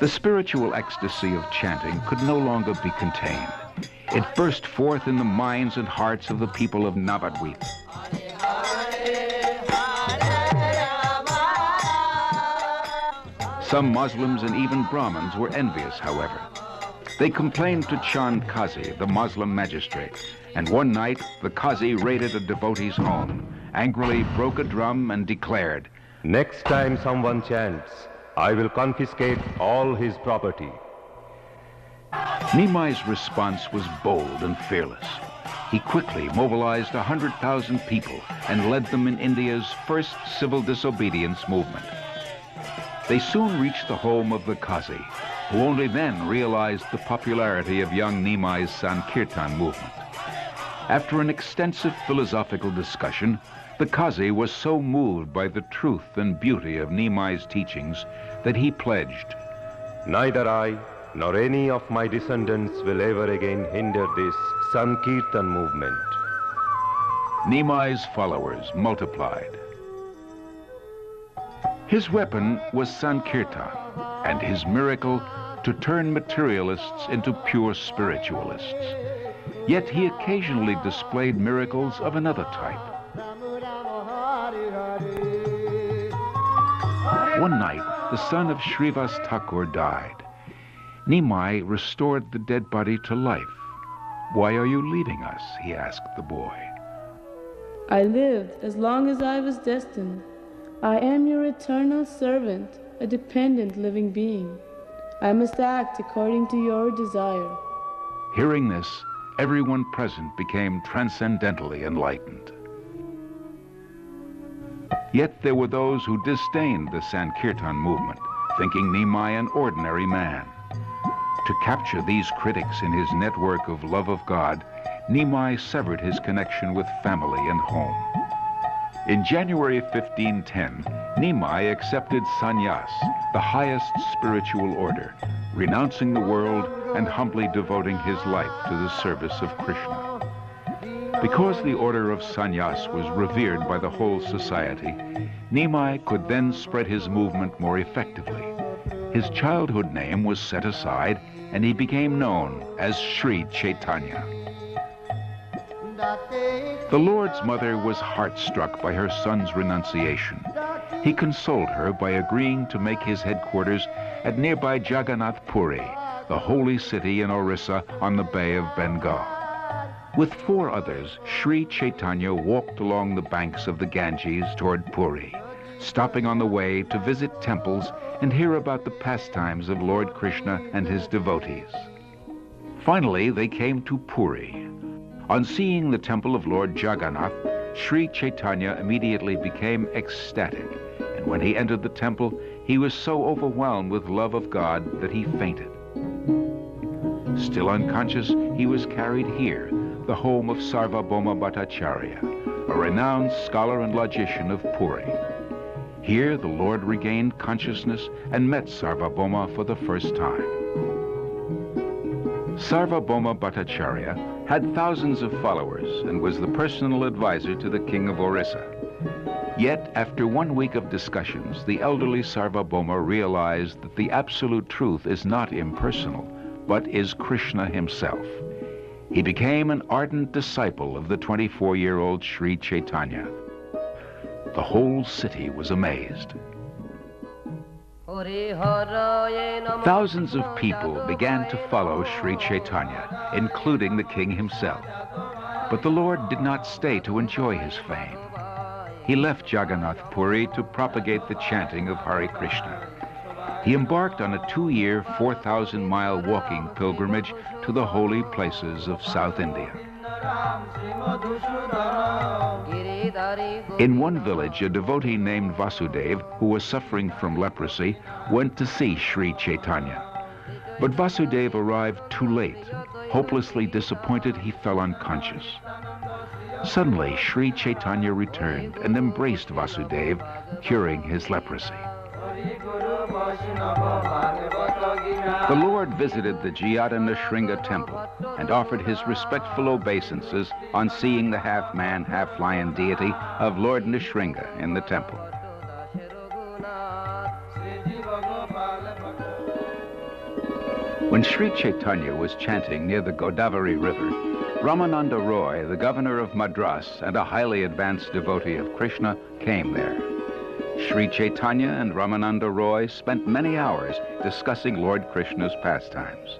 The spiritual ecstasy of chanting could no longer be contained. It burst forth in the minds and hearts of the people of Navadvip. Some Muslims and even Brahmins were envious, however. They complained to Chand Qazi, the Muslim magistrate, and one night the Qazi raided a devotee's home, angrily broke a drum and declared, "Next time someone chants, I will confiscate all his property." Nimai's response was bold and fearless. He quickly mobilized 100,000 people and led them in India's first civil disobedience movement. They soon reached the home of the Qazi, who only then realized the popularity of young Nimai's Sankirtan movement. After an extensive philosophical discussion, the Qazi was so moved by the truth and beauty of Nimai's teachings that he pledged, "Neither I nor any of my descendants will ever again hinder this Sankirtan movement." Nimai's followers multiplied. His weapon was Sankirtan, and his miracle to turn materialists into pure spiritualists. Yet he occasionally displayed miracles of another type. One night, the son of Srivas Thakur died. Nimai restored the dead body to life. "Why are you leaving us?" he asked the boy. "I lived as long as I was destined. I am your eternal servant, a dependent living being. I must act according to your desire." Hearing this, everyone present became transcendentally enlightened. Yet there were those who disdained the Sankirtan movement, thinking Nimai an ordinary man. To capture these critics in his network of love of God, Nimai severed his connection with family and home. In January 1510, Nimai accepted sannyas, the highest spiritual order, renouncing the world and humbly devoting his life to the service of Krishna. Because the order of sannyas was revered by the whole society, Nimai could then spread his movement more effectively. His childhood name was set aside, and he became known as Sri Chaitanya. The Lord's mother was heart-struck by her son's renunciation. He consoled her by agreeing to make his headquarters at nearby Jagannath Puri, the holy city in Orissa on the Bay of Bengal. With 4 others, Sri Chaitanya walked along the banks of the Ganges toward Puri, stopping on the way to visit temples and hear about the pastimes of Lord Krishna and his devotees. Finally, they came to Puri. On seeing the temple of Lord Jagannath, Sri Chaitanya immediately became ecstatic, and when he entered the temple, he was so overwhelmed with love of God that he fainted. Still unconscious, he was carried here, the home of Sarvabhauma Bhattacharya, a renowned scholar and logician of Puri. Here, the Lord regained consciousness and met Sarvabhauma for the first time. Sarvabhauma Bhattacharya had thousands of followers and was the personal advisor to the king of Orissa. Yet, after 1 week of discussions, the elderly Sarvabhauma realized that the absolute truth is not impersonal, but is Krishna himself. He became an ardent disciple of the 24-year-old Sri Chaitanya. The whole city was amazed. Thousands of people began to follow Sri Chaitanya, including the king himself. But the Lord did not stay to enjoy his fame. He left Jagannath Puri to propagate the chanting of Hare Krishna. He embarked on a 2-year, 4,000-mile walking pilgrimage to the holy places of South India. In one village, a devotee named Vasudeva, who was suffering from leprosy, went to see Sri Chaitanya. But Vasudeva arrived too late. Hopelessly disappointed, he fell unconscious. Suddenly, Sri Chaitanya returned and embraced Vasudeva, curing his leprosy. The Lord visited the Jayadana temple and offered his respectful obeisances on seeing the half-man, half-lion deity of Lord Nishringa in the temple. When Sri Chaitanya was chanting near the Godavari River, Ramananda Roy, the governor of Madras and a highly advanced devotee of Krishna, came there. Sri Chaitanya and Ramananda Roy spent many hours discussing Lord Krishna's pastimes.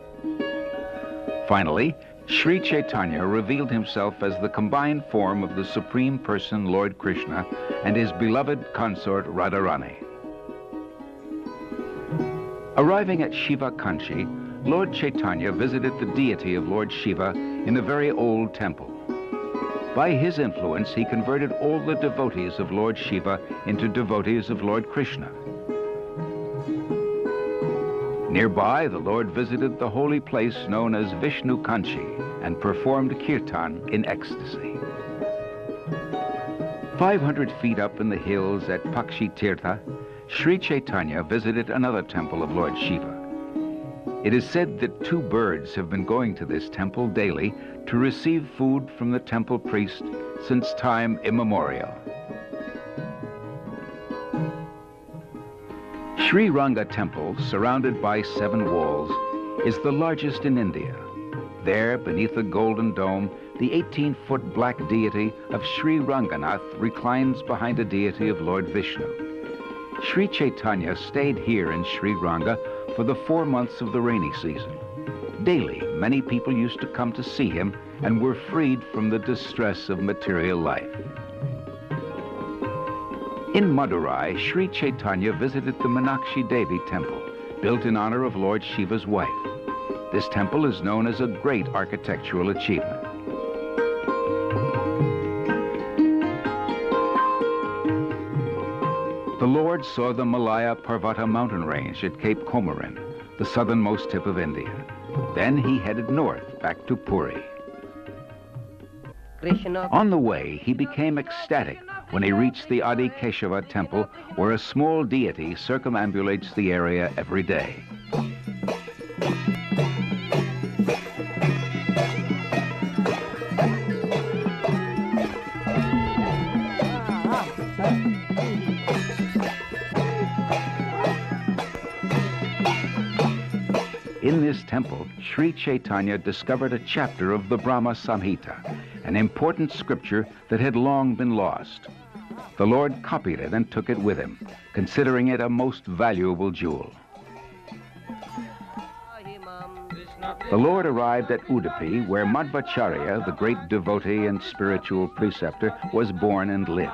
Finally, Sri Chaitanya revealed himself as the combined form of the Supreme Person, Lord Krishna, and his beloved consort, Radharani. Arriving at Shiva Kanchi, Lord Chaitanya visited the deity of Lord Shiva in a very old temple. By his influence, he converted all the devotees of Lord Shiva into devotees of Lord Krishna. Nearby, the Lord visited the holy place known as Vishnu Kanchi and performed kirtan in ecstasy. 500 feet up in the hills at Pakshi Tirtha, Sri Chaitanya visited another temple of Lord Shiva. It is said that 2 birds have been going to this temple daily to receive food from the temple priest since time immemorial. Sri Ranga Temple, surrounded by 7 walls, is the largest in India. There, beneath the golden dome, the 18-foot black deity of Sri Ranganath reclines behind a deity of Lord Vishnu. Sri Chaitanya stayed here in Sri Ranga for the 4 months of the rainy season. Daily, many people used to come to see him and were freed from the distress of material life. In Madurai, Sri Chaitanya visited the Meenakshi Devi temple, built in honor of Lord Shiva's wife. This temple is known as a great architectural achievement. The Lord saw the Malaya Parvata mountain range at Cape Comorin, the southernmost tip of India. Then he headed north, back to Puri. On the way, he became ecstatic when he reached the Adi Keshava temple, where a small deity circumambulates the area every day. In this temple, Sri Chaitanya discovered a chapter of the Brahma Samhita, an important scripture that had long been lost. The Lord copied it and took it with him, considering it a most valuable jewel. The Lord arrived at Udupi, where Madhvacharya, the great devotee and spiritual preceptor, was born and lived.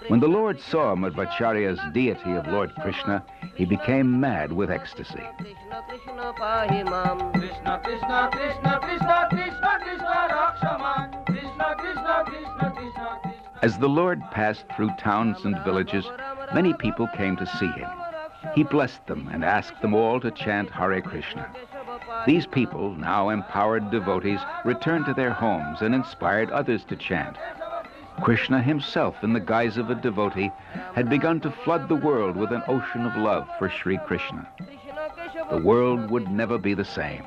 When the Lord saw Madhvacharya's deity of Lord Krishna, he became mad with ecstasy. As the Lord passed through towns and villages, many people came to see him. He blessed them and asked them all to chant Hare Krishna. These people, now empowered devotees, returned to their homes and inspired others to chant. Krishna himself, in the guise of a devotee, had begun to flood the world with an ocean of love for Sri Krishna. The world would never be the same.